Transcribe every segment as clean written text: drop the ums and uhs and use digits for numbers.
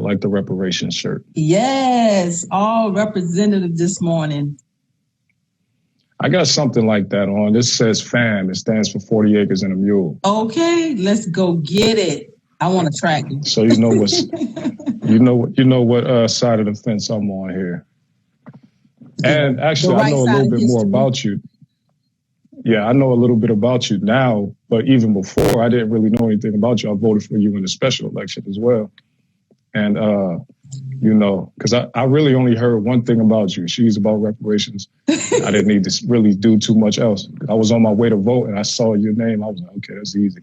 like the reparations shirt. Yes, all representative this morning. I got something like that on. This says FAM. It stands for 40 Acres and a Mule. Okay, let's go get it. I want to track you. So you know what's, you know what side of the fence I'm on here. And actually, I know a little bit more about you. Yeah, I know a little bit about you now, but even before, I didn't really know anything about you. I voted for you in the special election as well. And, because I really only heard one thing about you. She's about reparations. I didn't need to really do too much else. I was on my way to vote and I saw your name. I was like, okay, that's easy.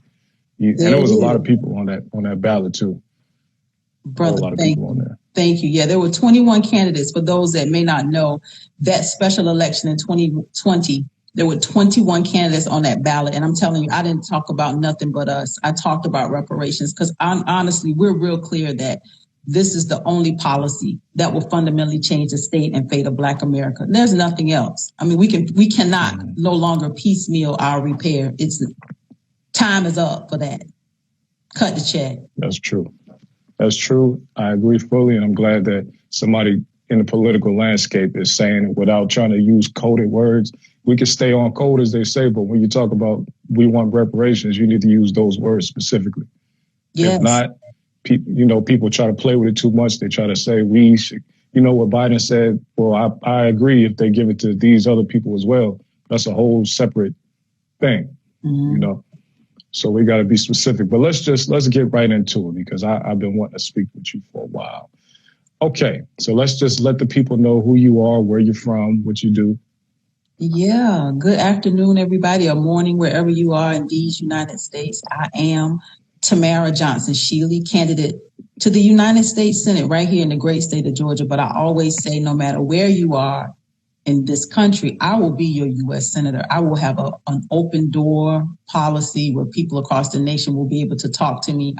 And there was a lot of people on that ballot too. Brother, a lot of people on there. Thank you. Yeah, there were 21 candidates. For those that may not know, that special election in 2020, there were 21 candidates on that ballot. And I'm telling you, I didn't talk about nothing but us. I talked about reparations because honestly, we're real clear that this is the only policy that will fundamentally change the state and fate of Black America. There's nothing else. I mean, we cannot no longer piecemeal our repair. Time is up for that. Cut the check. That's true. That's true. I agree fully. And I'm glad that somebody in the political landscape is saying it without trying to use coded words. We can stay on code, as they say, but when you talk about we want reparations, you need to use those words specifically. Yes. If not, people try to play with it too much. They try to say we should, what Biden said, well, I agree if they give it to these other people as well. That's a whole separate thing, So we got to be specific. But let's get right into it because I've been wanting to speak with you for a while. Okay, so let's just let the people know who you are, where you're from, what you do. Yeah, good afternoon, everybody, or morning, wherever you are in these United States. I am Tamara Johnson-Shealey, candidate to the United States Senate right here in the great state of Georgia. But I always say no matter where you are in this country, I will be your U.S. Senator. I will have an open door policy where people across the nation will be able to talk to me.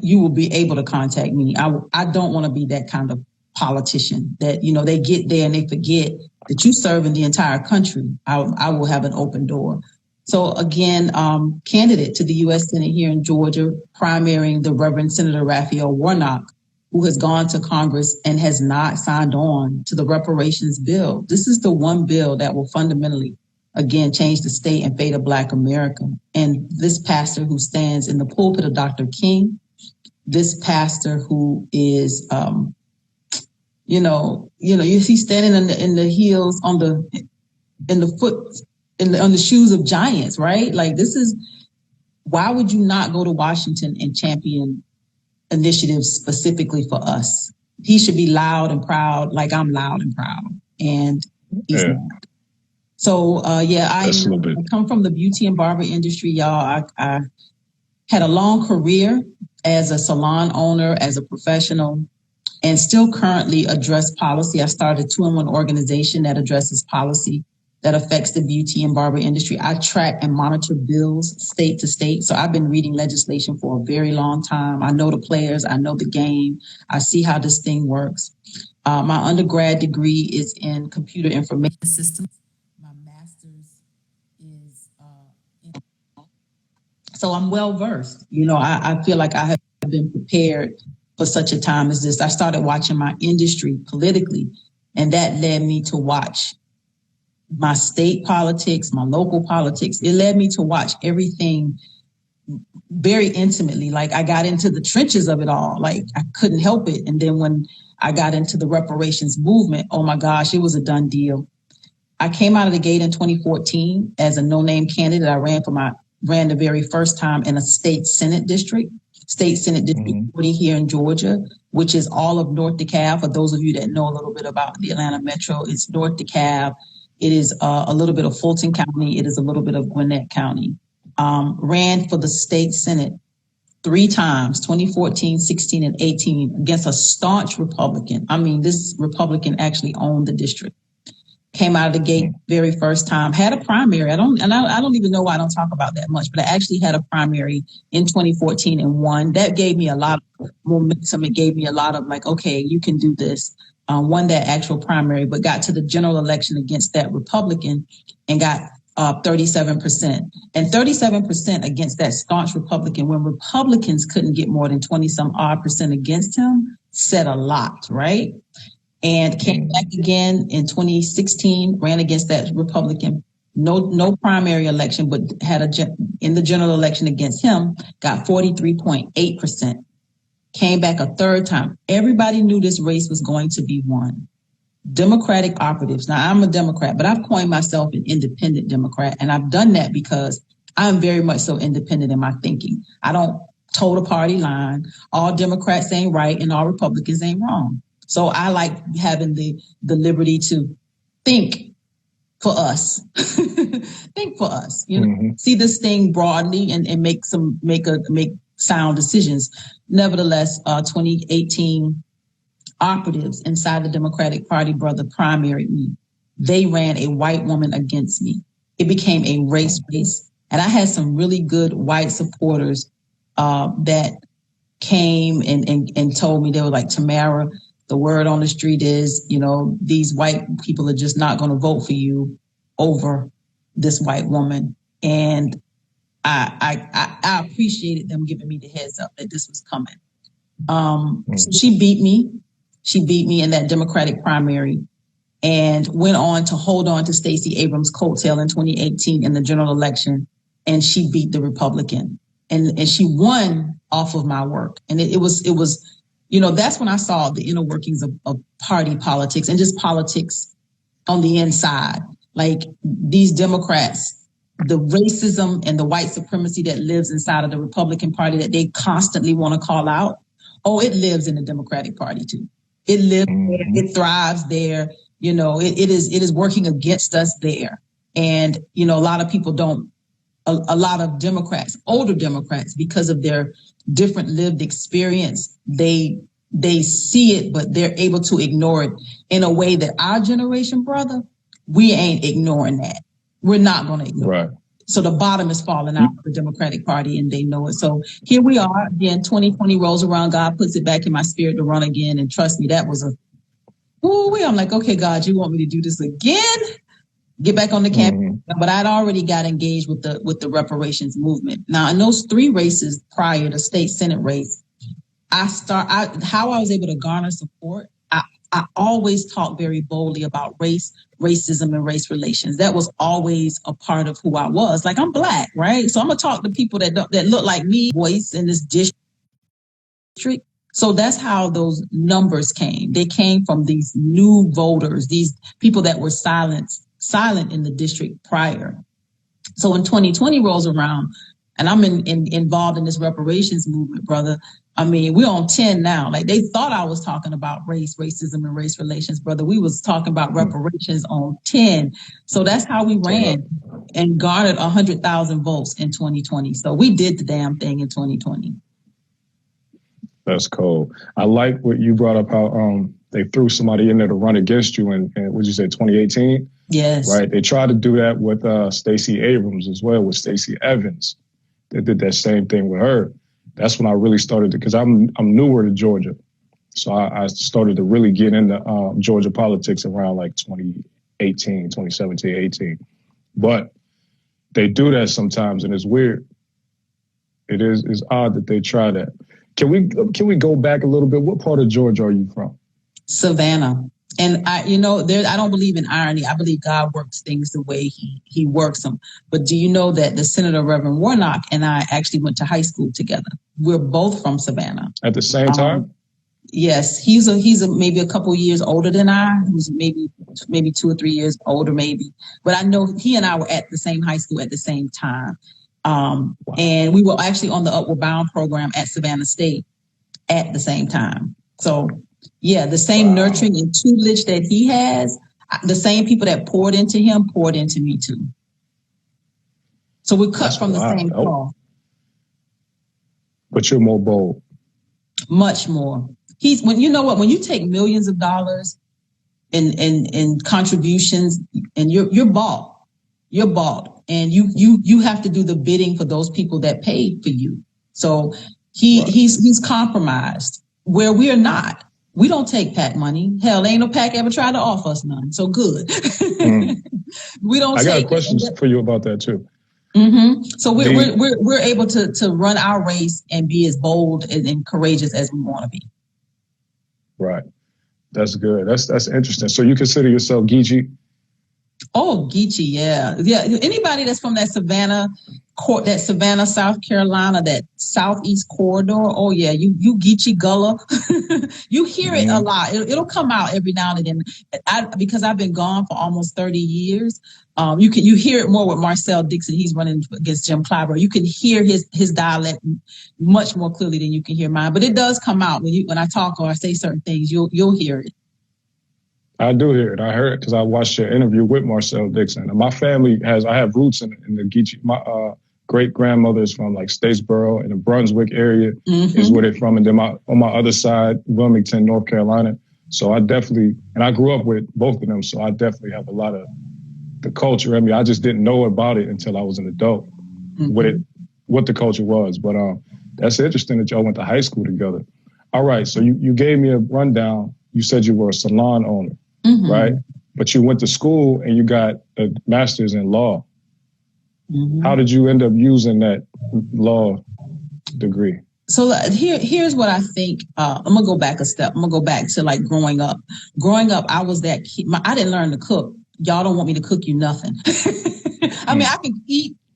You will be able to contact me. I don't want to be that kind of politician that, they get there and they forget that you serve in the entire country. I will have an open door. So again, candidate to the U.S. Senate here in Georgia, primarying the Reverend Senator Raphael Warnock, who has gone to Congress and has not signed on to the reparations bill. This is the one bill that will fundamentally, again, change the state and fate of Black America. And this pastor who stands in the pulpit of Dr. King, this pastor who is, he's standing in the heels on the shoes of giants, right? Like why would you not go to Washington and champion initiatives specifically for us? He should be loud and proud, like I'm loud and proud, and he's not. So, I come from the beauty and barber industry, y'all. I had a long career as a salon owner, as a professional, and still currently address policy. I started a 2-in-1 organization that addresses policy that affects the beauty and barber industry. I track and monitor bills state to state. So I've been reading legislation for a very long time. I know the players. I know the game. I see how this thing works. My undergrad degree is in computer information systems. My master's is so I'm well-versed. I feel like I have been prepared for such a time as this. I started watching my industry politically, and that led me to watch my state politics, my local politics. It led me to watch everything very intimately. Like I got into the trenches of it all. Like I couldn't help it. And then when I got into the reparations movement, oh my gosh, it was a done deal. I came out of the gate in 2014 as a no-name candidate. I ran the very first time in a state Senate District 40 here in Georgia, which is all of North DeKalb. For those of you that know a little bit about the Atlanta Metro, it's North DeKalb. It is a little bit of Fulton County. It is a little bit of Gwinnett County. Ran for the state Senate 3 times, 2014, 16, and 18, against a staunch Republican. I mean, this Republican actually owned the district. Came out of the gate very first time, had a primary. I don't even know why I don't talk about that much, but I actually had a primary in 2014 and won. That gave me a lot of momentum. It gave me a lot of like, okay, you can do this. Won that actual primary, but got to the general election against that Republican and got 37%. And 37% against that staunch Republican, when Republicans couldn't get more than 20 some odd percent against him, said a lot, right? And came back again in 2016, ran against that Republican. No primary election, but had in the general election against him, got 43.8%. Came back a third time. Everybody knew this race was going to be won. Democratic operatives. Now, I'm a Democrat, but I've coined myself an independent Democrat, and I've done that because I'm very much so independent in my thinking. I don't toe the party line. All Democrats ain't right, and all Republicans ain't wrong. So I like having the liberty to think for us, think for us, see this thing broadly and make sound decisions. Nevertheless, 2018 operatives inside the Democratic Party, brother, primaried me. They ran a white woman against me. It became a race. And I had some really good white supporters that came and told me, they were like, Tamara, the word on the street is, these white people are just not going to vote for you over this white woman. And I appreciated them giving me the heads up that this was coming. So she beat me. She beat me in that Democratic primary and went on to hold on to Stacey Abrams' coattail in 2018 in the general election. And she beat the Republican and she won off of my work. And it was, that's when I saw the inner workings of party politics and just politics on the inside. Like these Democrats, the racism and the white supremacy that lives inside of the Republican Party that they constantly want to call out. Oh, it lives in the Democratic Party too. It lives there. It thrives there. It is working against us there. And, a lot of people don't, a lot of Democrats, older Democrats, because of their different lived experience, they see it, but they're able to ignore it in a way that our generation, brother, we ain't ignoring that. We're not going to ignore it. So the bottom is falling out of the Democratic Party and they know it. So here we are again, 2020 rolls around. God puts it back in my spirit to run again. And trust me, that was I'm like, okay, God, you want me to do this again? Get back on the campaign. But I'd already got engaged with the Reparations Movement. Now in those 3 races prior to state Senate race, how I was able to garner support. I always talk very boldly about race, racism, and race relations. That was always a part of who I was. Like, I'm Black, right? So I'm going to talk to people that look like me, voice in this district. So that's how those numbers came. They came from these new voters, these people that were silent in the district prior. So when 2020 rolls around, and I'm involved in this reparations movement, brother. I mean, we're on 10 now. Like, they thought I was talking about race, racism, and race relations, brother. We was talking about reparations on 10. So that's how we ran and garnered 100,000 votes in 2020. So we did the damn thing in 2020. That's cool. I like what you brought up, how they threw somebody in there to run against you in what you say, 2018? Yes. Right. They tried to do that with Stacey Abrams as well, with Stacey Evans. They did that same thing with her. That's when I really started because I'm newer to Georgia. So I started to really get into Georgia politics around like 2017, 18. But they do that sometimes, and it's weird. It's odd that they try that. Can we go back a little bit? What part of Georgia are you from? Savannah. And I don't believe in irony. I believe God works things the way he works them. But do you know that the Senator Reverend Warnock and I actually went to high school together? We're both from Savannah. At the same time? Yes. He's maybe a couple years older than I. He was maybe 2 or 3 years older, maybe. But I know he and I were at the same high school at the same time. And we were actually on the Upward Bound program at Savannah State at the same time. So yeah, the same nurturing and tutelage that he has, the same people that poured into him poured into me too. So we're cut from the same cloth. But you're more bold. Much more. When you take millions of dollars in contributions and you're bought, and you have to do the bidding for those people that paid for you. So he's compromised where we are not. We don't take PAC money. Hell, ain't no PAC ever tried to offer us none. So good. We don't. I got a question for you about that too. Mm-hmm. So we're able to run our race and be as bold and courageous as we want to be. Right. That's good. That's interesting. So you consider yourself Geechee? Oh, Geechee, yeah. Anybody that's from that Savannah, South Carolina, that southeast corridor. Oh yeah, you Geechee Gullah. You hear it a lot. It'll come out every now and then. Because I've been gone for almost 30 years. You hear it more with Marcel Dixon. He's running against Jim Clyburn. You can hear his dialect much more clearly than you can hear mine. But it does come out when I talk or I say certain things. You'll hear it. I do hear it. I heard it because I watched your interview with Marcel Dixon. And my family I have roots in the Geechee. My great grandmother is from like Statesboro in the Brunswick area is where they're from. And then on my other side, Wilmington, North Carolina. So I grew up with both of them. So I definitely have a lot of the culture in me. I just didn't know about it until I was an adult, what the culture was. But that's interesting that y'all went to high school together. All right. So you gave me a rundown. You said you were a salon owner. Right? But you went to school and you got a master's in law. How did you end up using that law degree? So here's what I think. I'm going to go back a step. I'm going to go back to like growing up. Growing up, I was that kid. I didn't learn to cook. Y'all don't want me to cook you nothing. I mean, I can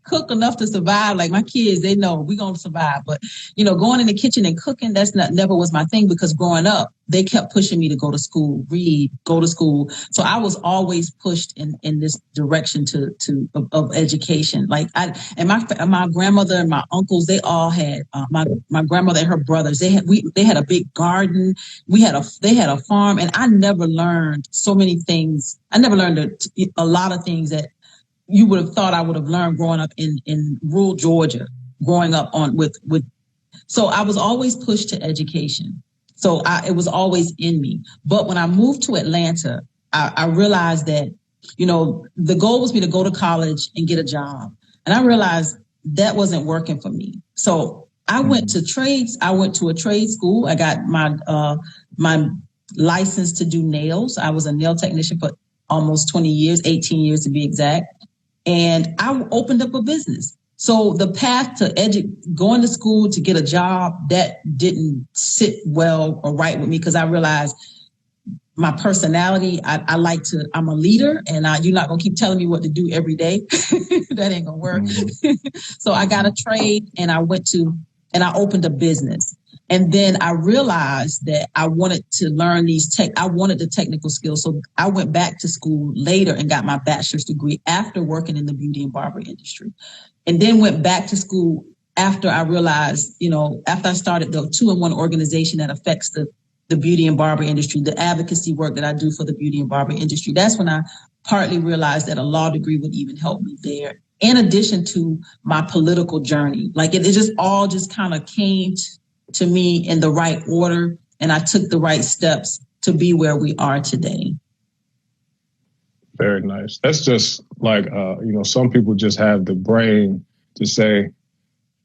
cook enough to survive. Like my kids, they know we're going to survive. But, going in the kitchen and cooking, never was my thing because growing up, they kept pushing me to go to school, read, go to school. So I was always pushed in this direction of education. Like my grandmother and my uncles, they all had, my grandmother and her brothers, they had a big garden. They had a farm, and I never learned so many things. I never learned a lot of things that you would have thought I would have learned growing up in rural Georgia, growing up so I was always pushed to education. So it was always in me. But when I moved to Atlanta, I realized that, the goal was me to go to college and get a job. And I realized that wasn't working for me. So I went to trades. I went to a trade school. I got my license to do nails. I was a nail technician for almost 20 years, 18 years to be exact. And I opened up a business. So the path to going to school to get a job, that didn't sit well or right with me because I realized my personality, I'm a leader, and you're not going to keep telling me what to do every day. That ain't going to work. So I got a trade and I opened a business. And then I realized that I wanted to learn I wanted the technical skills. So I went back to school later and got my bachelor's degree after working in the beauty and barber industry. And then went back to school after I realized, after I started the 2-in-1 organization that affects the beauty and barber industry, the advocacy work that I do for the beauty and barber industry. That's when I partly realized that a law degree would even help me there. In addition to my political journey, like it just all just kind of came to me in the right order, and I took the right steps to be where we are today. Very nice. That's just like, some people just have the brain to say,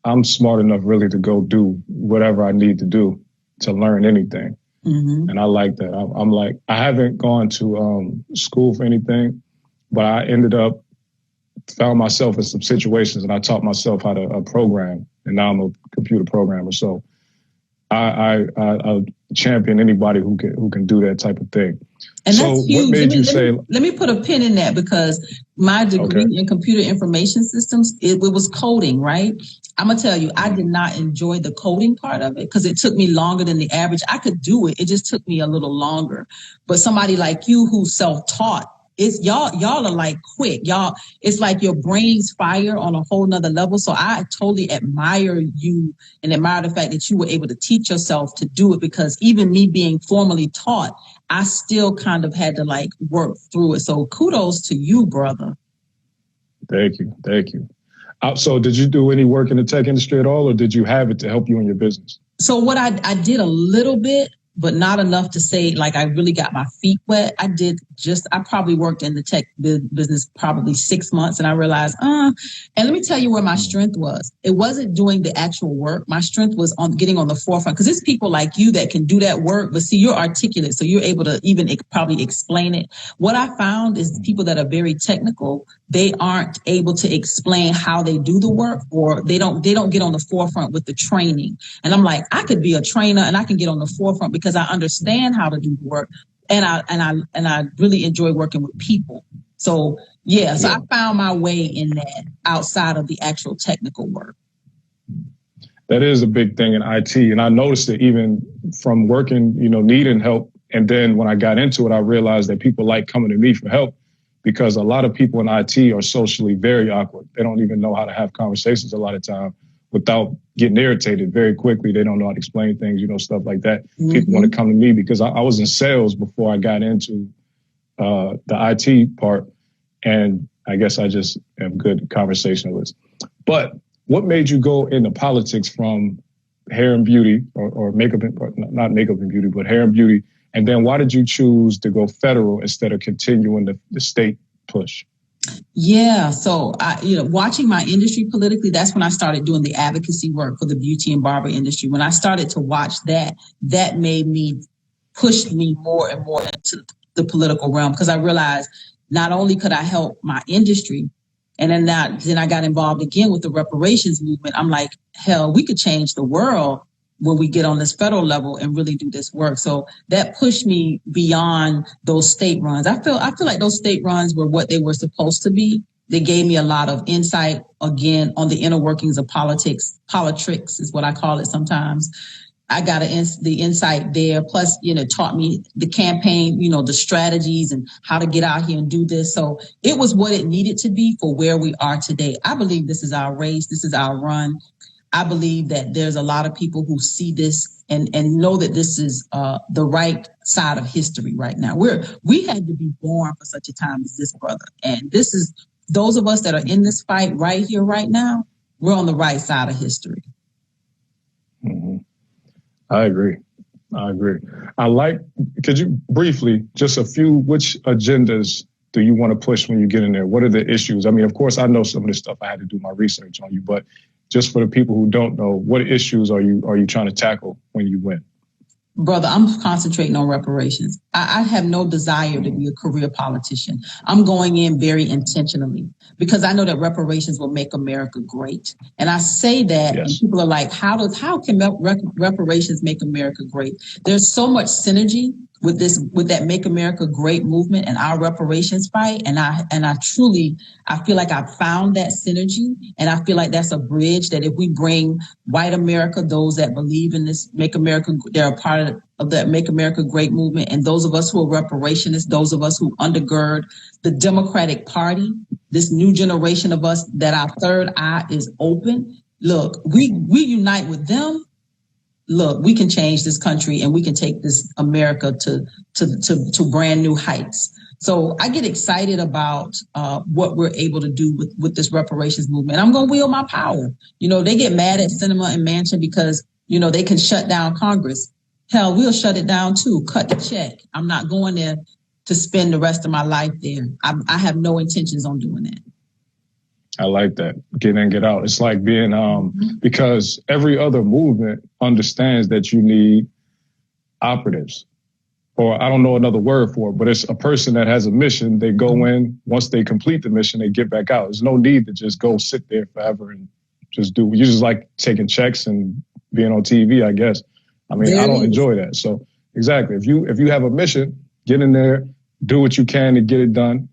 I'm smart enough really to go do whatever I need to do to learn anything. And I like that. I'm like, I haven't gone to school for anything, but I found myself in some situations and I taught myself how to program, and now I'm a computer programmer. So I champion anybody who can do that type of thing. And so that's huge. What made you say? Let me put a pin in that, because my degree in computer information systems, it was coding, right? I'm gonna tell you, I did not enjoy the coding part of it because it took me longer than the average. I could do it. It just took me a little longer. But somebody like you who's self-taught, it's y'all are like quick. It's like your brain's fire on a whole nother level. So I totally admire you and admire the fact that you were able to teach yourself to do it, because even me being formally taught, I still kind of had to like work through it. So kudos to you, brother. Thank you. So did you do any work in the tech industry at all, or did you have it to help you in your business? So what I did a little bit, but not enough to say like I really got my feet wet. I probably worked in the tech business probably 6 months, and I realized, and let me tell you where my strength was. It wasn't doing the actual work. My strength was on getting on the forefront, because it's people like you that can do that work, but see, you're articulate, so you're able to even probably explain it. What I found is people that are very technical, they aren't able to explain how they do the work, or they don't get on the forefront with the training. And I'm like, I could be a trainer and I can get on the forefront because I understand how to do the work, and I really enjoy working with people. So so I found my way in that outside of the actual technical work. That is a big thing in IT, and I noticed it even from working, needing help. And then when I got into it, I realized that people like coming to me for help, because a lot of people in IT are socially very awkward. They don't even know how to have conversations a lot of time without getting irritated very quickly. They don't know how to explain things, stuff like that. Mm-hmm. People want to come to me because I was in sales before I got into the IT part. And I guess I just am good conversationalist. But what made you go into politics from hair and beauty or makeup, not makeup and beauty, but hair and beauty? And then why did you choose to go federal instead of continuing the state push? Yeah. So, watching my industry politically, that's when I started doing the advocacy work for the beauty and barber industry. When I started to watch that made me push me more and more into the political realm, because I realized not only could I help my industry, and then I got involved again with the reparations movement. I'm like, hell, we could change the world when we get on this federal level and really do this work. So that pushed me beyond those state runs. I feel like those state runs were what they were supposed to be. They gave me a lot of insight, again, on the inner workings of politics. Politricks is what I call it sometimes. I got the insight there. Plus, taught me the campaign, the strategies and how to get out here and do this. So it was what it needed to be for where we are today. I believe this is our race. This is our run. I believe that there's a lot of people who see this and know that this is the right side of history right now. We had to be born for such a time as this, brother. And this is those of us that are in this fight right here, right now. We're on the right side of history. Mm-hmm. I agree. Could you briefly, just a few, which agendas do you want to push when you get in there? What are the issues? I mean, of course, I know some of this stuff. I had to do my research on you, but just for the people who don't know, what issues are you trying to tackle when you win? Brother, I'm concentrating on reparations. I have no desire to be a career politician. I'm going in very intentionally because I know that reparations will make America great. And I say that, yes. And people are like, how can reparations make America great? There's so much synergy with that Make America Great movement and our reparations fight. And I feel like I found that synergy, and I feel like that's a bridge that if we bring white America, those that believe in this Make America, they're a part of that Make America Great movement. And those of us who are reparationists, those of us who undergird the Democratic Party, this new generation of us that our third eye is open. Look, we unite with them. Look, we can change this country and we can take this America to brand new heights. So I get excited about what we're able to do with this reparations movement. I'm going to wield my power. They get mad at Sinema and Manchin because, they can shut down Congress. Hell, we'll shut it down too. Cut the check. I'm not going there to spend the rest of my life there. I have no intentions on doing that. I like that. Get in, get out. It's like being, because every other movement understands that you need operatives, or I don't know another word for it, but it's a person that has a mission. They go in, once they complete the mission, they get back out. There's no need to just go sit there forever and just do. You just like taking checks and being on TV, I guess. I mean, I don't enjoy that. So exactly. If you have a mission, get in there, do what you can to get it done.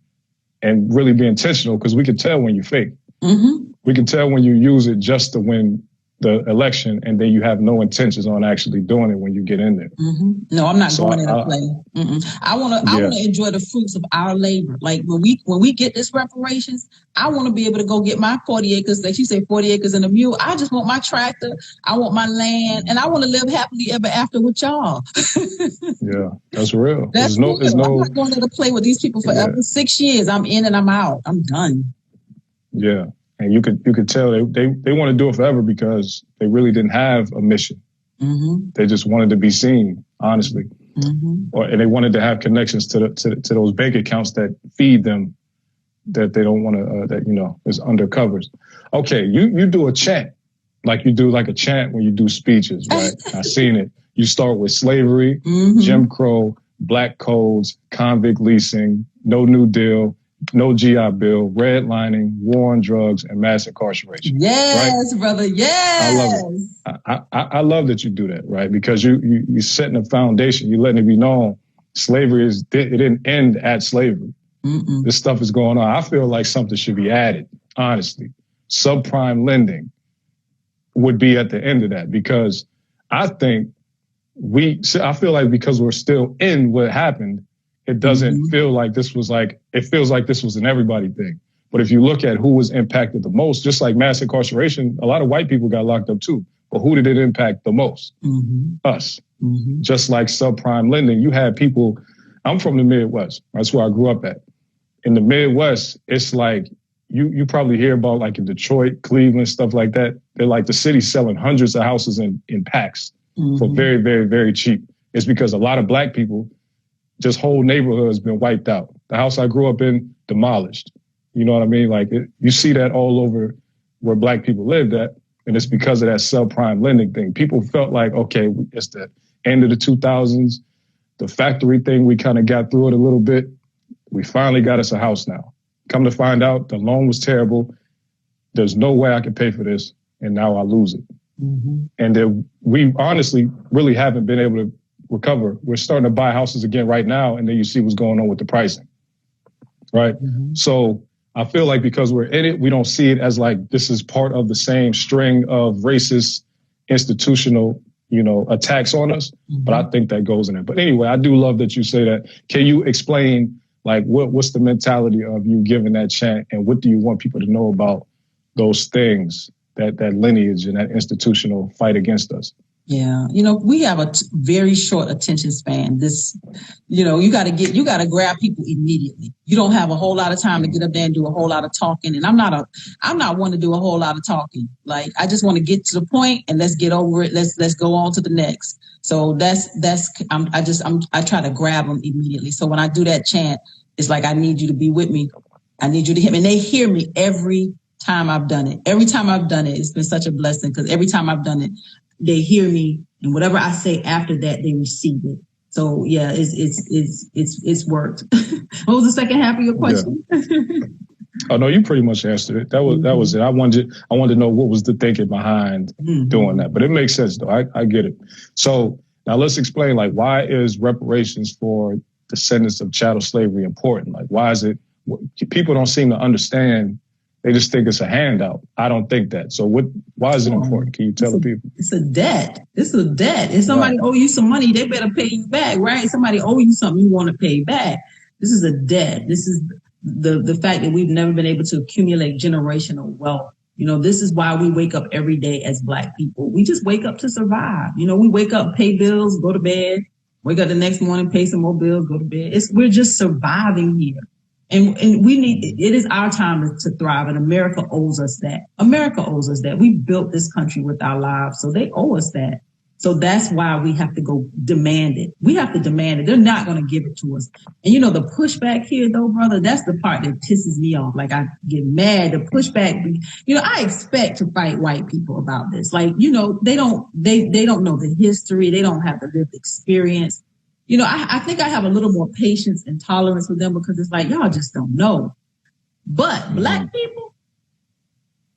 And really be intentional, because we can tell when you fake. Mm-hmm. We can tell when you use it just to win the election, and then you have no intentions on actually doing it when you get in there. Mm-hmm. No, I'm not going in to play. I want to enjoy the fruits of our labor. Like when we get this reparations, I want to be able to go get my 40 acres, like you say, 40 acres and a mule. I just want my tractor. I want my land, and I want to live happily ever after with y'all. Yeah, that's real. That's real. I'm not going to play with these people forever. Yeah. 6 years, I'm in and I'm out. I'm done. Yeah. And you could tell they want to do it forever because they really didn't have a mission. Mm-hmm. They just wanted to be seen. honestly. And they wanted to have connections to those bank accounts that feed them, that they don't want to, that, you know, is under covers. Okay, you do a chant, like you do like a chant when you do speeches, right? I seen it. You start with slavery, Jim Crow, black codes, convict leasing, no New Deal, no GI Bill, redlining, war on drugs, and mass incarceration. Yes, right? Brother, yes. I love it. I love that you do that, right? Because you're setting a foundation. You're letting it be known slavery it didn't end at slavery. This stuff is going on. I feel like something should be added, honestly. Subprime lending would be at the end of that, because I think I feel like because we're still in what happened, it doesn't feel like this was like, it feels like this was an everybody thing. But if you look at who was impacted the most, just like mass incarceration, a lot of white people got locked up too. But who did it impact the most? Us. Just like subprime lending, you had people, I'm from the Midwest. That's where I grew up at. In the Midwest, it's like, you probably hear about like in Detroit, Cleveland, stuff like that. They're like the city selling hundreds of houses in packs for very, very, very cheap. It's because a lot of black people, just whole neighborhood has been wiped out. The house I grew up in, demolished. You know what I mean? Like you see that all over where black people lived at. And it's because of that subprime lending thing. People felt like, okay, it's the end of the 2000s. The factory thing, we kind of got through it a little bit. We finally got us a house now. Come to find out, the loan was terrible. There's no way I can pay for this. And now I lose it. And then we honestly really haven't been able to recover. We're starting to buy houses again right now. And then you see what's going on with the pricing. Right. So I feel like because we're in it, we don't see it as like this is part of the same string of racist institutional, attacks on us. But I think that goes in it. But anyway, I do love that you say that. Can you explain like what's the mentality of you giving that chant, and what do you want people to know about those things, that lineage and that institutional fight against us? Yeah. We have a very short attention span. You got to grab people immediately. You don't have a whole lot of time to get up there and do a whole lot of talking. And I'm not one to do a whole lot of talking. Like, I just want to get to the point and let's get over it. Let's go on to the next. So I try to grab them immediately. So when I do that chant, it's like, I need you to be with me. I need you to hear me. And they hear me every time I've done it. Every time I've done it, it's been such a blessing, because every time I've done it, they hear me, and whatever I say after that, they receive it. So yeah, it's worked. What was the second half of your question? Yeah. Oh no, you pretty much answered it. That was it. I wanted to know what was the thinking behind doing that, but it makes sense though. I get it. So now let's explain, like, why is reparations for descendants of chattel slavery important? Like, why is it? People don't seem to understand. They just think it's a handout. I don't think that. So why is it important? Can you tell the people? It's a debt. If somebody owe you some money, they better pay you back, right? Somebody owe you something, you want to pay back. This is a debt. This is the fact that we've never been able to accumulate generational wealth. This is why we wake up every day as Black people. We just wake up to survive. We wake up, pay bills, go to bed, wake up the next morning, pay some more bills, go to bed. We're just surviving here. And it is our time to thrive, and America owes us that. We built this country with our lives, so they owe us that. So that's why we have to go demand it. We have to demand it. They're not going to give it to us. And the pushback here, though, brother, that's the part that pisses me off. Like, I get mad. The pushback, I expect to fight white people about this. Like, they don't know the history. They don't have the lived experience. I think I have a little more patience and tolerance with them, because it's like, y'all just don't know. But Black people,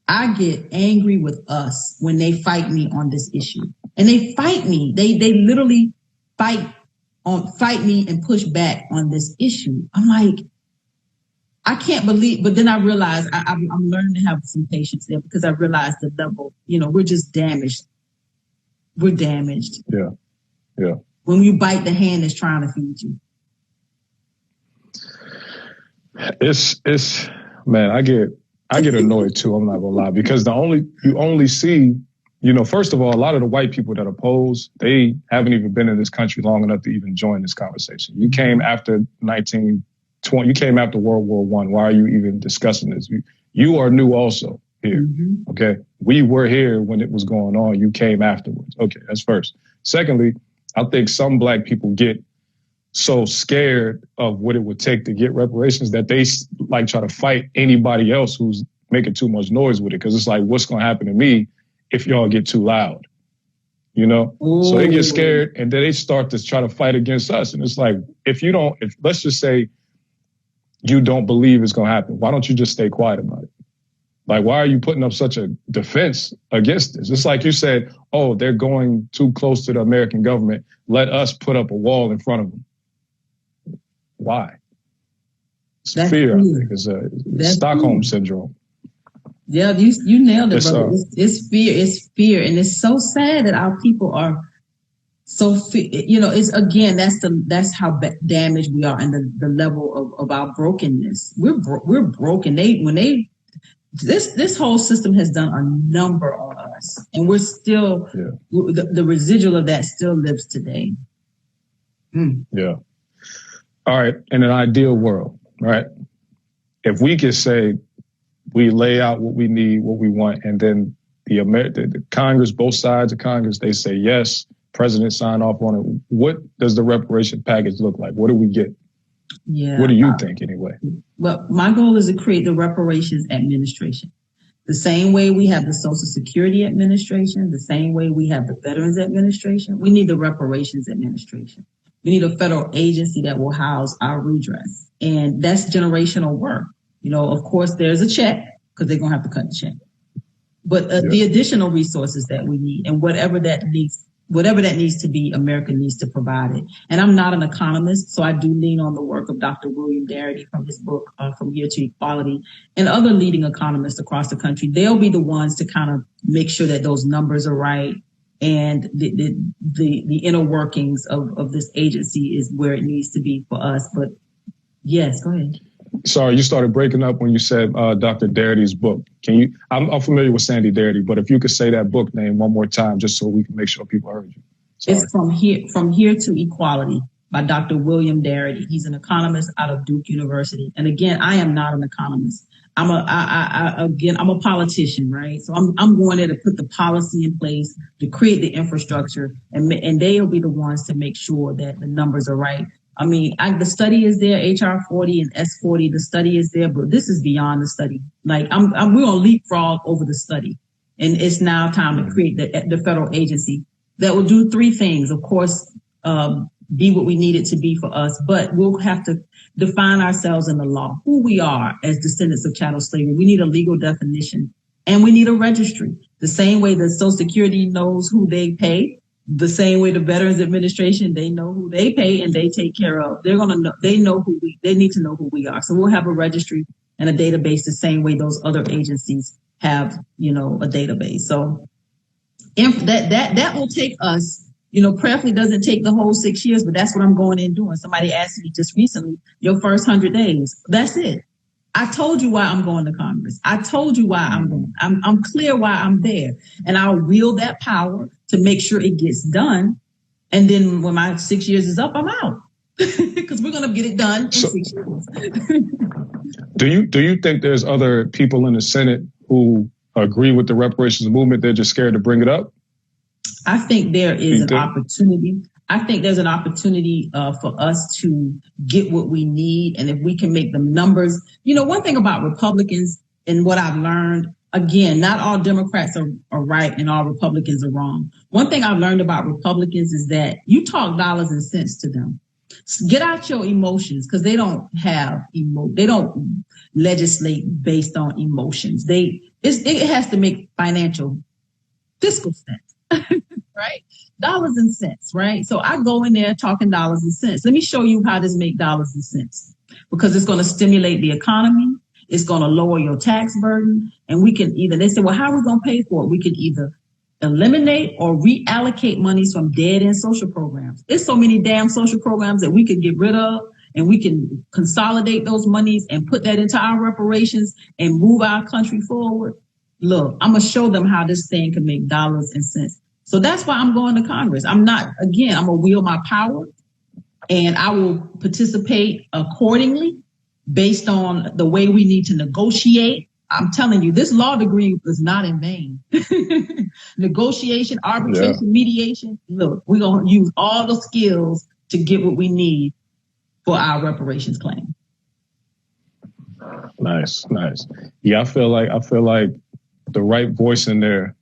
I get angry with us when they fight me on this issue. And they fight me. They literally fight me and push back on this issue. I'm like, I can't believe, but then I realize I'm learning to have some patience there, because I realize the level, we're just damaged. We're damaged. Yeah. Yeah. When you bite the hand that's trying to feed you. It's man, I get annoyed too, I'm not gonna lie, because you only see, first of all, a lot of the white people that oppose, they haven't even been in this country long enough to even join this conversation. You came after 1920, you came after World War I. Why are you even discussing this? You are new also here. Okay. We were here when it was going on. You came afterwards. Okay, that's first. Secondly, I think some Black people get so scared of what it would take to get reparations that they like try to fight anybody else who's making too much noise with it. Cause it's like, what's going to happen to me if y'all get too loud? You know? Ooh. So they get scared and then they start to try to fight against us. And it's like, if let's just say you don't believe it's going to happen, why don't you just stay quiet about it? Like, why are you putting up such a defense against this? It's like you said, oh, they're going too close to the American government. Let us put up a wall in front of them. Why? It's fear. I think. It's Stockholm syndrome. Yeah, you nailed it, brother. It's fear. It's fear. And it's so sad that our people are so, it's again, that's how damaged we are and the level of our brokenness. We're broken. This whole system has done a number on us, and we're still, the residual of that still lives today. Yeah. All right. In an ideal world, right? If we could say we lay out what we need, what we want, and then the Congress, both sides of Congress, they say yes, president sign off on it. What does the reparation package look like? What do we get? Yeah. What do you think anyway? Well, my goal is to create the Reparations Administration. The same way we have the Social Security Administration, the same way we have the Veterans Administration, we need the Reparations Administration. We need a federal agency that will house our redress. And that's generational work. Of course, there's a check because they're going to have to cut the check. But the additional resources that we need and whatever that needs to be, America needs to provide it. And I'm not an economist, so I do lean on the work of Dr. William Darity from his book, From Here to Equality, and other leading economists across the country. They'll be the ones to kind of make sure that those numbers are right. And the inner workings of this agency is where it needs to be for us. But yes, go ahead. Sorry, you started breaking up when you said Dr. Darity's book. I'm familiar with Sandy Darity, but if you could say that book name one more time, just so we can make sure people heard you. Sorry. It's From Here to Equality by Dr. William Darity. He's an economist out of Duke University. And again, I am not an economist. I'm a politician, right? So I'm going there to put the policy in place, to create the infrastructure, and they'll be the ones to make sure that the numbers are right. I mean, the study is there, HR 40 and S40, the study is there, but this is beyond the study. Like we're going to leapfrog over the study. And it's now time to create the federal agency that will do three things. Of course, be what we need it to be for us, but we'll have to define ourselves in the law, who we are as descendants of chattel slavery. We need a legal definition and we need a registry. The same way that Social Security knows who they pay, the same way the Veterans Administration, they know who they pay and they take care of. They need to know who we are. So we'll have a registry and a database the same way those other agencies have, a database. So if that will take us, prayerfully doesn't take the whole 6 years, but that's what I'm going in doing. Somebody asked me just recently, your first 100 days. That's it. I told you why I'm going to Congress. I told you why I'm going. I'm clear why I'm there. And I'll wield that power to make sure it gets done. And then when my 6 years is up, I'm out. Because we're going to get it done in 6 years. Do you think there's other people in the Senate who agree with the reparations movement? They're just scared to bring it up? I think there is an opportunity. I think there's an opportunity for us to get what we need. And if we can make the numbers, one thing about Republicans and what I've learned, again, not all Democrats are right and all Republicans are wrong. One thing I've learned about Republicans is that you talk dollars and cents to them. Get out your emotions because they don't have they don't legislate based on emotions. It has to make fiscal sense, right? Dollars and cents, right? So I go in there talking dollars and cents. Let me show you how this make dollars and cents because it's going to stimulate the economy. It's going to lower your tax burden. And we can they say, well, how are we going to pay for it? We can either eliminate or reallocate monies from dead end social programs. There's so many damn social programs that we could get rid of and we can consolidate those monies and put that into our reparations and move our country forward. Look, I'm going to show them how this thing can make dollars and cents. So that's why I'm going to Congress. I'm going to wield my power and I will participate accordingly based on the way we need to negotiate I'm telling you, this law degree is not in vain. Negotiation, arbitration, mediation. Look, we're going to use all the skills to get what we need for our reparations claim. Nice. Yeah, I feel like the right voice in there,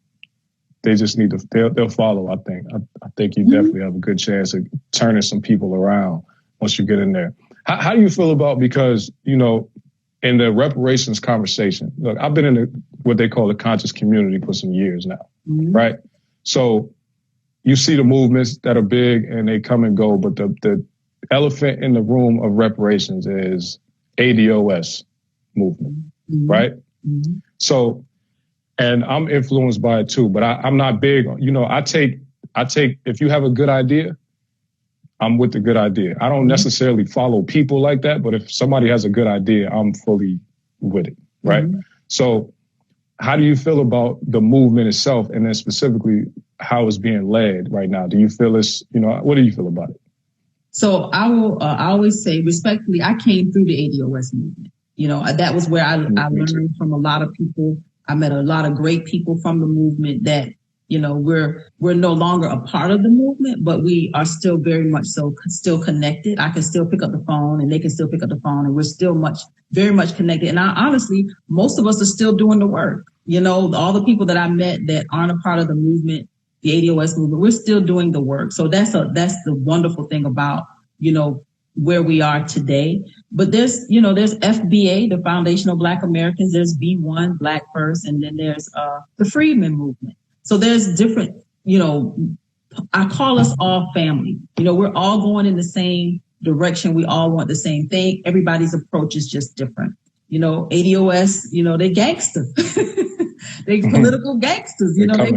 they just need to, they'll follow, I think. I think you definitely have a good chance of turning some people around once you get in there. How do you feel about, because, you know, in the reparations conversation, look, I've been in what they call the conscious community for some years now, right? So you see the movements that are big and they come and go, but the elephant in the room of reparations is ADOS movement, right? So, and I'm influenced by it too, but I'm not big on, you know, I take, if you have a good idea, I'm with the good idea. I don't necessarily follow people like that, but if somebody has a good idea, I'm fully with it, right? So how do you feel about the movement itself, and then specifically how it's being led right now? Do you feel it's, you know, what do you feel about it? So I will I always say respectfully, I came through the ADOS movement. You know, that was where I learned from a lot of people. I met a lot of great people from the movement that, you know, we're no longer a part of the movement, but we are still very much so still connected. I can still pick up the phone and they can still pick up the phone, and we're still very much connected. And honestly, most of us are still doing the work. You know, all the people that I met that aren't a part of the movement, the ADOS movement, we're still doing the work. So that's the wonderful thing about, you know, where we are today. But there's FBA, the Foundational Black Americans, there's B1, Black First, and then there's the Freedmen movement. So there's different, you know, I call us all family. You know, we're all going in the same direction. We all want the same thing. Everybody's approach is just different. You know, ADOS, you know, they gangsters. They political gangsters. You know, they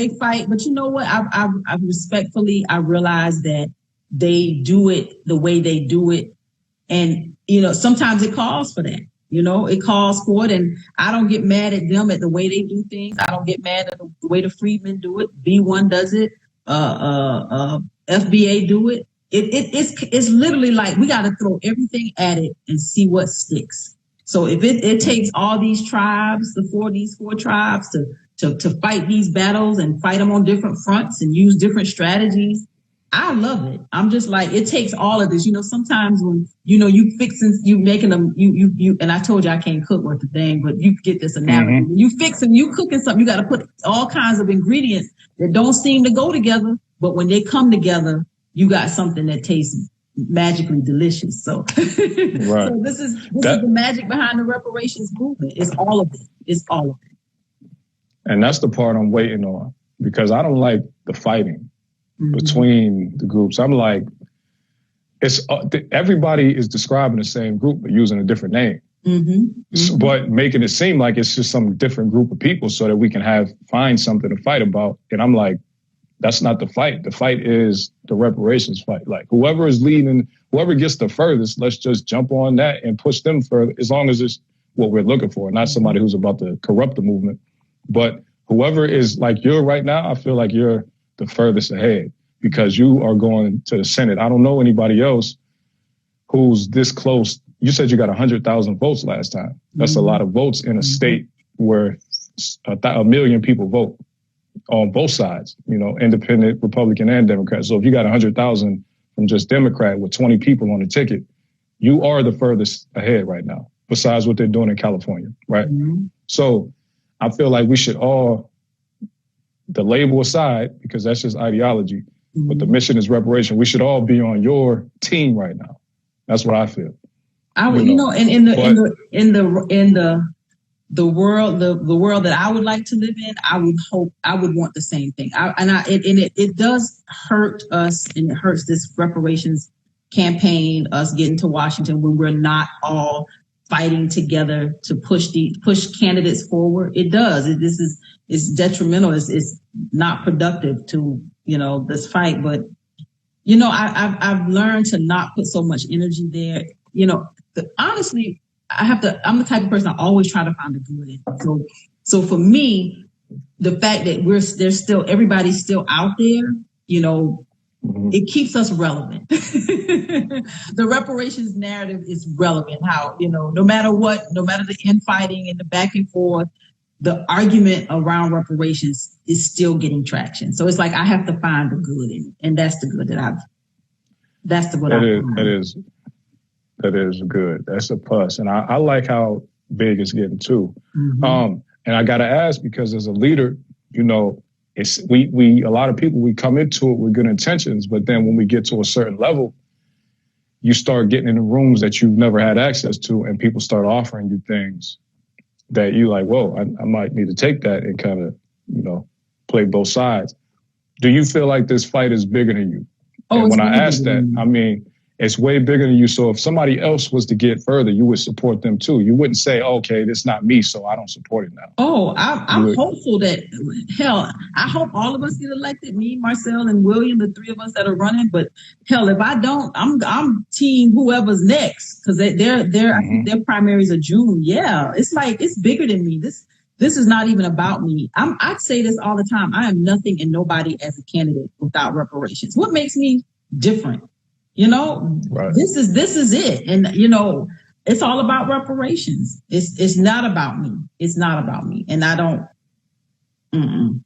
fight. But you know what? I respectfully, I realize that they do it the way they do it. And, you know, sometimes it calls for that. You know, it calls for it, and I don't get mad at them at the way they do things. I don't get mad at the way the Freedmen do it. B1 does it. FBA do it. It's literally like we got to throw everything at it and see what sticks. So if it takes all these tribes, these four tribes to fight these battles and fight them on different fronts and use different strategies, I love it. I'm just like, it takes all of this. You know, sometimes when, you know, you making them, you, and I told you I can't cook worth a dang, but you get this analogy. When you cooking something, you got to put all kinds of ingredients that don't seem to go together. But when they come together, you got something that tastes magically delicious. So, so this is the magic behind the reparations movement. It's all of it. It's all of it. And that's the part I'm waiting on, because I don't like the fighting between the groups. I'm like, everybody is describing the same group but using a different name, but making it seem like it's just some different group of people so that we can find something to fight about. And I'm like, that's not the fight. The fight is the reparations fight. Like, whoever is leading, whoever gets the furthest, let's just jump on that and push them further, as long as it's what we're looking for, not somebody who's about to corrupt the movement. But whoever is like you're right now, I feel like you're the furthest ahead, because you are going to the Senate. I don't know anybody else who's this close. You said you got 100,000 votes last time. That's a lot of votes in a state where 1 million people vote on both sides, you know, independent, Republican, and Democrat. So if you got 100,000 from just Democrat with 20 people on the ticket, you are the furthest ahead right now, besides what they're doing in California, right? So I feel like we should all, the label aside, because that's just ideology, but the mission is reparation. We should all be on your team right now. That's what I feel. In the world that I would like to live in, I would want the same thing. It does hurt us, and it hurts this reparations campaign, us getting to Washington when we're not all fighting together to push candidates forward. It does. It's detrimental. It's not productive to, you know, this fight. But, you know, I've learned to not put so much energy there. You know, honestly, I'm the type of person I always try to find the good in. So for me, the fact that everybody's still out there, you know, it keeps us relevant. The reparations narrative is relevant. How, no matter what, no matter the infighting and the back and forth, the argument around reparations is still getting traction. So it's like I have to find the good in it, and that's the good that's the good. That is good. That's a plus, and I like how big it's getting too. And I got to ask, because as a leader, it's we a lot of people, we come into it with good intentions, but then when we get to a certain level, you start getting in the rooms that you've never had access to, and people start offering you things that you like, whoa, I might need to take that and kind of, play both sides. Do you feel like this fight is bigger than you? And when I ask that, I mean, it's way bigger than you. So if somebody else was to get further, you would support them too. You wouldn't say, okay, this is not me, so I don't support it now. I'm hopeful that, I hope all of us get elected, me, Marcel, and William, the three of us that are running. But if I don't, I'm team whoever's next, because I think their primaries are June. Yeah, it's like, it's bigger than me. This is not even about me. I say this all the time. I am nothing and nobody as a candidate without reparations. What makes me different? Right. This is it. And, it's all about reparations. It's not about me. It's not about me. And I don't,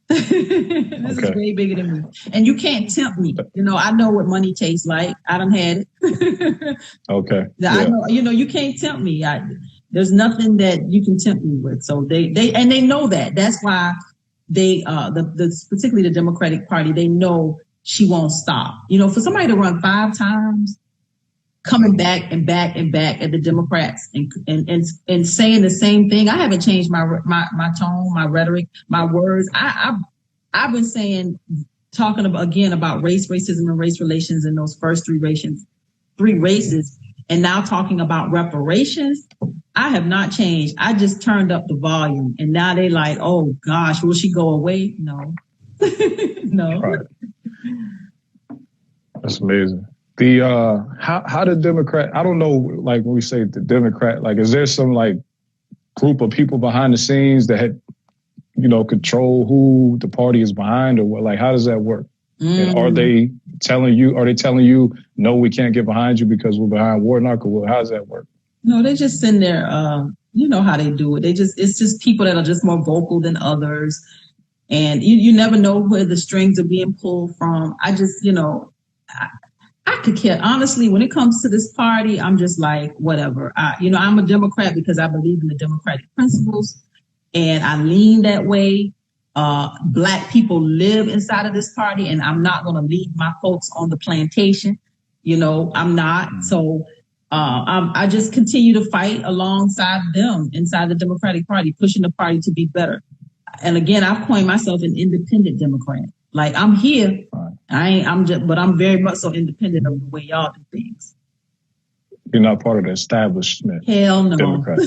this is way bigger than me. And you can't tempt me. I know what money tastes like. I done had it. Okay. I know, you can't tempt me. There's nothing that you can tempt me with. So they know that. That's why they, particularly the Democratic Party, they know she won't stop. For somebody to run 5 times, coming back and back and back at the Democrats and saying the same thing. I haven't changed my tone, my rhetoric, my words. I've been talking about race, racism, and race relations in those first 3 races, and now talking about reparations. I have not changed. I just turned up the volume, and now they like, oh gosh, will she go away? No. No. Right. That's amazing. The how the Democrat, I don't know, like when we say the Democrat, like is there some like group of people behind the scenes that had, control who the party is behind, or what, like how does that work? And are they telling you, no, we can't get behind you because we're behind Warnock, or how does that work? No, they just send their you know how they do it. It's just people that are just more vocal than others. And you never know where the strings are being pulled from. I just, I could care. Honestly, when it comes to this party, I'm just like, whatever. I'm a Democrat because I believe in the democratic principles, and I lean that way. Black people live inside of this party, and I'm not going to leave my folks on the plantation. I'm not. So I just continue to fight alongside them inside the Democratic Party, pushing the party to be better. And again, I've coined myself an independent Democrat. Like I'm here, but I'm very much so independent of the way y'all do things. You're not part of the establishment. Hell no. Democrat.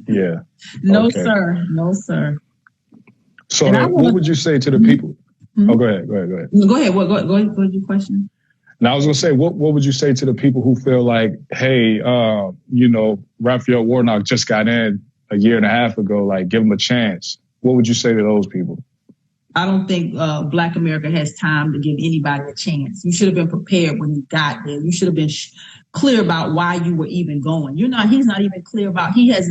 Yeah. No, okay. Sir. No, sir. So what would you say to the people? Oh, go ahead. Go ahead. Go ahead. Go ahead. What's your question? Now I was going to say, what would you say to the people who feel like, hey, Raphael Warnock just got in a year and a half ago, like give him a chance. What would you say to those people? I don't think Black America has time to give anybody a chance. You should have been prepared when you got there. You should have been clear about why you were even going. He's not even clear about, he has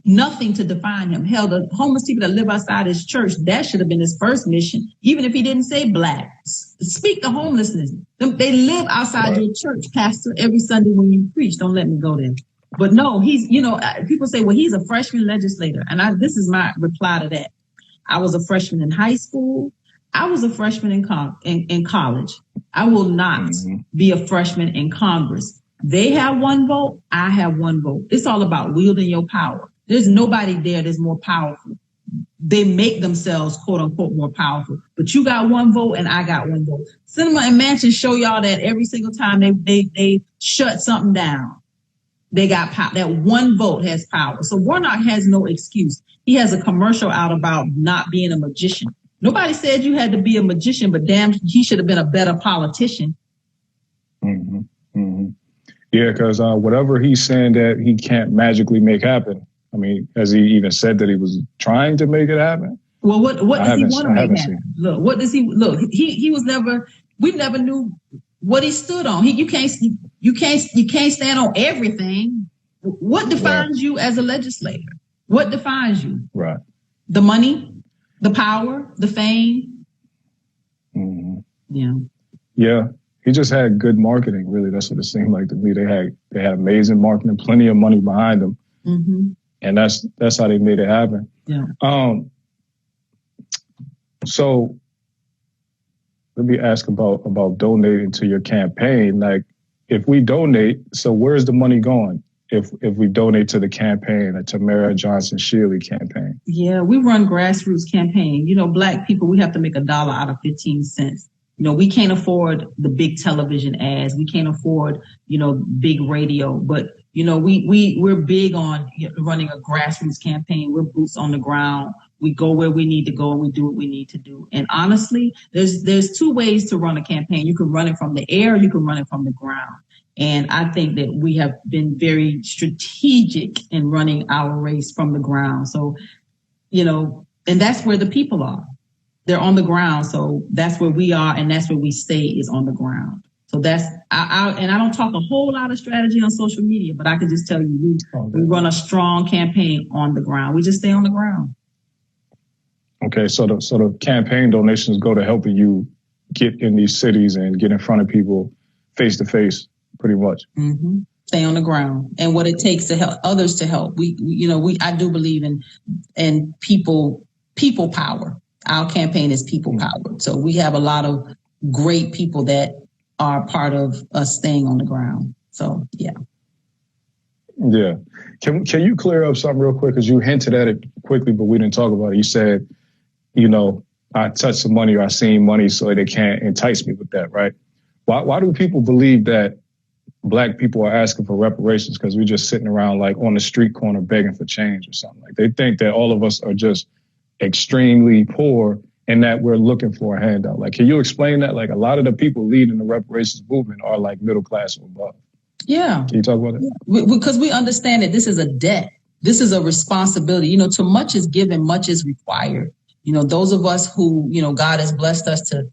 nothing to define him. Hell, the homeless people that live outside his church, that should have been his first mission, even if he didn't say Black. Speak the homelessness. They live outside your church, Pastor, every Sunday when you preach. Don't let me go there. But no, he's, people say, well, he's a freshman legislator. And this is my reply to that. I was a freshman in high school. I was a freshman in college. I will not be a freshman in Congress. They have 1 vote. I have 1 vote. It's all about wielding your power. There's nobody there that's more powerful. They make themselves, quote unquote, more powerful. But you got 1 vote and I got 1 vote. Cinema and Mansion show y'all that every single time they shut something down. They got power. That 1 vote has power. So Warnock has no excuse. He has a commercial out about not being a magician. Nobody said you had to be a magician, but damn, he should have been a better politician. Mm-hmm. Mm-hmm. Yeah, because whatever he's saying that he can't magically make happen. I mean, has he even said that he was trying to make it happen? Well, what does he want to make happen? Look, what does he look? He was never. we never knew what he stood on. You can't stand on everything. What defines you as a legislator? What defines you? Right. The money, the power, the fame. Mm-hmm. Yeah. Yeah. He just had good marketing, really. That's what it seemed like to me. They had amazing marketing, plenty of money behind them. Mm-hmm. And that's how they made it happen. Yeah. So let me ask about donating to your campaign. Like, if we donate, so where's the money going? If we donate to the campaign, the Tamara Johnson-Shealey campaign? Yeah, we run grassroots campaign. Black people, we have to make $1 out of 15 cents. We can't afford the big television ads. We can't afford, big radio. But, we're big on running a grassroots campaign. We're boots on the ground. We go where we need to go and we do what we need to do. And honestly, there's two ways to run a campaign. You can run it from the air, you can run it from the ground. And I think that we have been very strategic in running our race from the ground. So, and that's where the people are. They're on the ground. So that's where we are. And that's where we stay, is on the ground. So and I don't talk a whole lot of strategy on social media, but I can just tell you, we run a strong campaign on the ground. We just stay on the ground. Okay. So the campaign donations go to helping you get in these cities and get in front of people face to face, pretty much. Mm-hmm. Stay on the ground, and what it takes to help others to help. I do believe in people power. Our campaign is people powered. So we have a lot of great people that are part of us staying on the ground. So, yeah. Yeah. Can you clear up something real quick? Because you hinted at it quickly, but we didn't talk about it. You said, I touched some money or I seen money, so they can't entice me with that, right? Why do people believe that Black people are asking for reparations? Because we're just sitting around like on the street corner begging for change or something. Like, they think that all of us are just extremely poor and that we're looking for a handout. Like, can you explain that? Like, a lot of the people leading the reparations movement are like middle class or above. Yeah. Can you talk about that? Because we understand that this is a debt. This is a responsibility. To much is given, much is required. Those of us who, God has blessed us to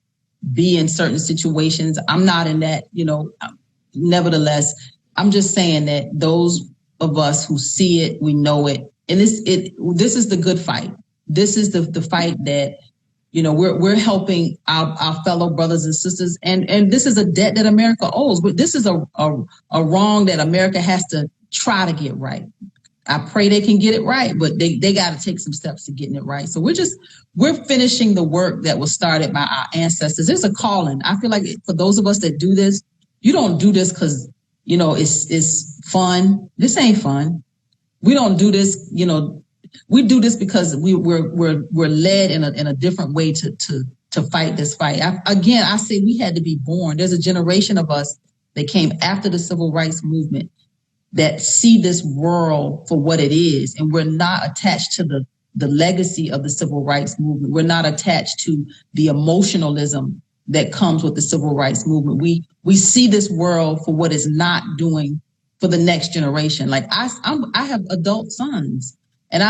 be in certain situations. I'm not in that, nevertheless, I'm just saying that those of us who see it, we know it. And this is the good fight. This is the fight that, we're helping our fellow brothers and sisters. And this is a debt that America owes, but this is a wrong that America has to try to get right. I pray they can get it right, but they got to take some steps to getting it right. So we're finishing the work that was started by our ancestors. There's a calling. I feel like for those of us that do this, you don't do this because, it's fun. This ain't fun. We don't do this, we do this because we're led in a different way to fight this fight. I say we had to be born. There's a generation of us that came after the civil rights movement that see this world for what it is. And we're not attached to the legacy of the civil rights movement. We're not attached to the emotionalism that comes with the civil rights movement. We see this world for what it's not doing for the next generation. Like I have adult sons, and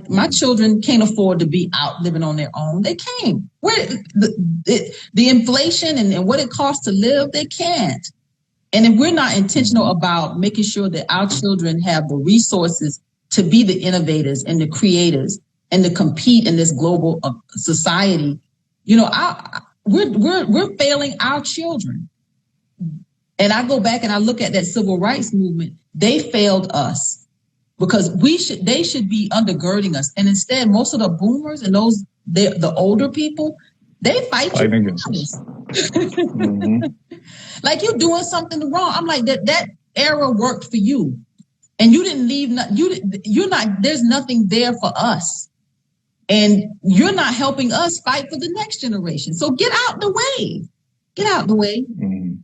my children can't afford to be out living on their own. They can't. The inflation and what it costs to live, they can't. And if we're not intentional about making sure that our children have the resources to be the innovators and the creators and to compete in this global society, we're failing our children. And I go back and I look at that civil rights movement. They failed us because they should be undergirding us. And instead, most of the boomers and the older people, they fight you. Mm-hmm. Like you're doing something wrong. I'm like, that era worked for you. And you didn't leave, you're not, there's nothing there for us. And you're not helping us fight for the next generation. So get out the way. Get out the way. Mm-hmm.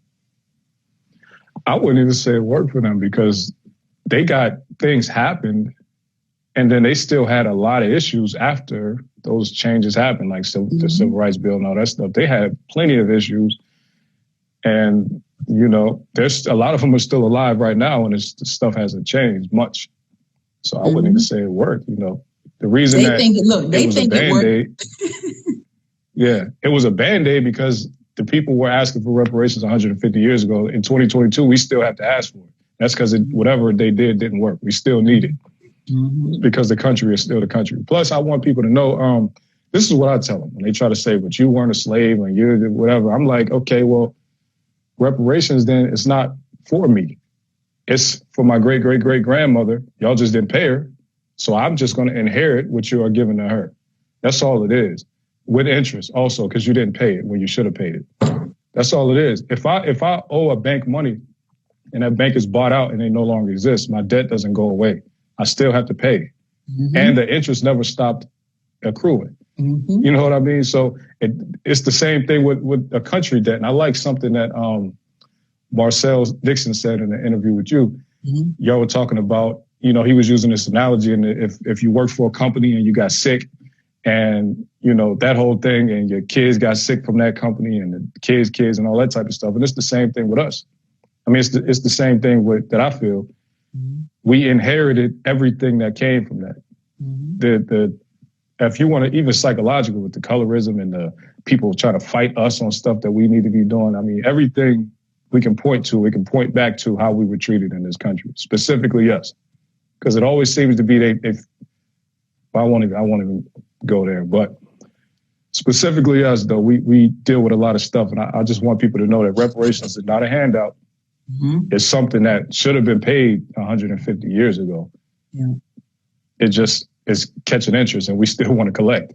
I wouldn't even say it worked for them because they got things happened and then they still had a lot of issues after those changes happened, like the Civil Rights Bill and all that stuff. They had plenty of issues. And, there's a lot of them are still alive right now and the stuff hasn't changed much. So I wouldn't even say it worked, The reason it was a Band-Aid, yeah, it was a Band-Aid because the people were asking for reparations 150 years ago. In 2022, we still have to ask for it. That's because whatever they did didn't work. We still need it because the country is still the country. Plus, I want people to know, this is what I tell them when they try to say, but you weren't a slave and you're whatever. I'm like, okay, well, reparations then it's not for me. It's for my great-great-great-grandmother. Y'all just didn't pay her. So I'm just going to inherit what you are giving to her. That's all it is. With interest also, because you didn't pay it when you should have paid it. That's all it is. If I owe a bank money and that bank is bought out and they no longer exist, my debt doesn't go away. I still have to pay. And the interest never stopped accruing. You know what I mean? So it's the same thing with a country debt. And I like something that Marcel Dixon said in an interview with you. Y'all were talking about, you know, he was using this analogy, and if you work for a company and you got sick and, you know, that whole thing and your kids got sick from that company and the kids and all that type of stuff. And it's the same thing with us. I mean, it's the same thing that I feel. We inherited everything that came from that. If you want to, even psychological with the colorism and the people trying to fight us on stuff that we need to be doing. I mean, everything we can point back to how we were treated in this country, specifically us. Because it always seems to be I won't even go there, but specifically us, though, we deal with a lot of stuff. And I just want people to know that reparations is not a handout. It's something that should have been paid 150 years ago. It just is catching interest and we still want to collect,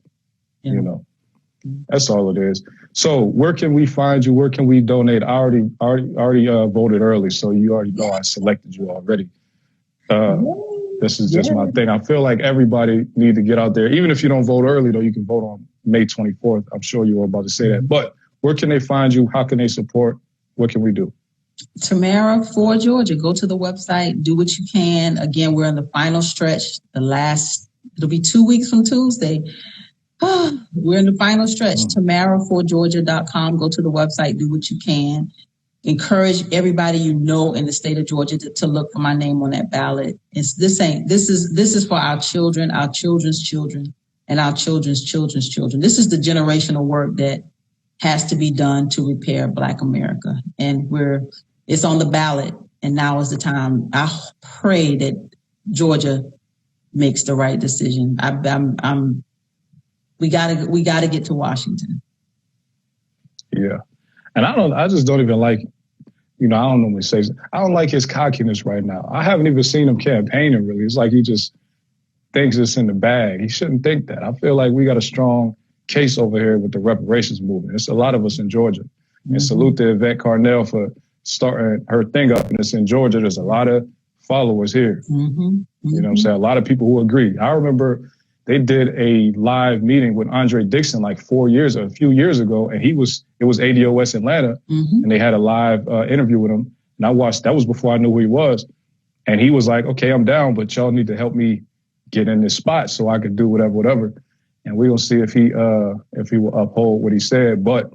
you know. That's all it is. So where can we find you? Where can we donate? I already voted early, so you already know I selected you already. This is just my thing. I feel like everybody need to get out there. Even if you don't vote early, though, you can vote on May 24th. I'm sure you were about to say that. But where can they find you? How can they support? What can we do? Tamara for Georgia. Go to the website. Do what you can. Again, we're in the final stretch. It'll be 2 weeks from Tuesday. We're in the final stretch. TamaraForGeorgia.com. Go to the website. Do what you can. Encourage everybody you know in the state of Georgia to look for my name on that ballot. This is for our children, our children's children, and our children's children's children. This is the generational work that has to be done to repair Black America. And it's on the ballot. And now is the time. I pray that Georgia makes the right decision. We gotta get to Washington. Yeah. And I just don't even like, you know, I don't normally say, I don't like his cockiness right now. I haven't even seen him campaigning really. It's like he just thinks it's in the bag. He shouldn't think that. I feel like we got a strong case over here with the reparations movement. It's a lot of us in Georgia. And salute to Yvette Carnell for starting her thing up. And it's in Georgia. There's a lot of followers here. You know what I'm saying? A lot of people who agree. I remember they did a live meeting with Andre Dixon like a few years ago, and it was ADOS Atlanta, and they had a live interview with him. And I watched, that was before I knew who he was. And he was like, okay, I'm down, but y'all need to help me get in this spot so I could do whatever. And we're going to see if he will uphold what he said. But,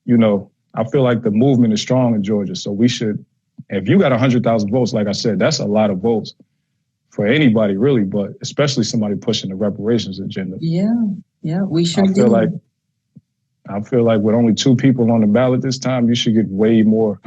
you know, I feel like the movement is strong in Georgia. So we should, if you got 100,000 votes, like I said, that's a lot of votes for anybody really, but especially somebody pushing the reparations agenda. Yeah, we sure do. I feel like with only 2 people on the ballot this time, you should get way more.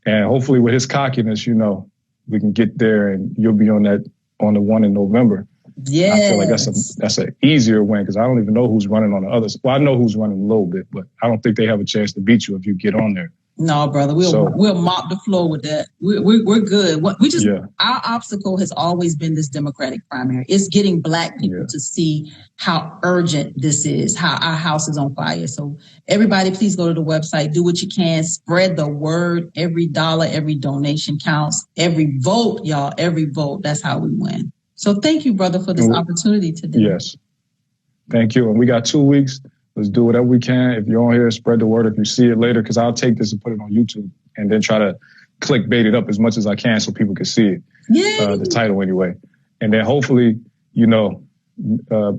And hopefully with his cockiness, you know, we can get there and you'll be on the one in November. Yeah, I feel like that's an easier win because I don't even know who's running on the others. Well, I know who's running a little bit, but I don't think they have a chance to beat you if you get on there. No, brother, we'll mop the floor with that. We're good. Our obstacle has always been this Democratic primary. It's getting Black people to see how urgent this is, how our house is on fire. So everybody, please go to the website, do what you can, spread the word. Every dollar, every donation counts. Every vote, y'all, every vote. That's how we win. So thank you, brother, for this opportunity today. Yes, thank you. And we got 2 weeks. Let's do whatever we can. If you're on here, spread the word. If you see it later, because I'll take this and put it on YouTube and then try to clickbait it up as much as I can so people can see it. The title anyway. And then hopefully, you know,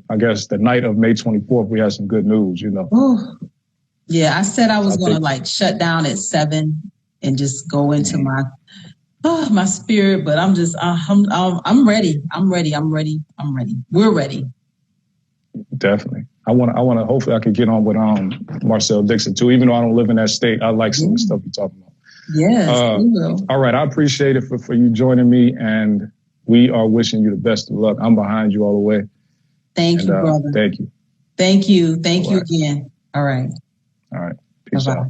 I guess the night of May 24th, we have some good news, you know. Ooh. Yeah, I said I was going to shut down at 7 and just go into my spirit, but I'm ready. I'm ready. We're ready. Definitely. to, hopefully I could get on with Marcel Dixon too, even though I don't live in that state. I like some of the stuff you're talking about. Yes, we will. All right. I appreciate it for you joining me, and we are wishing you the best of luck. I'm behind you all the way. Thank you, brother. Thank you. Thank you. Thank you again. All right. All right. Peace out.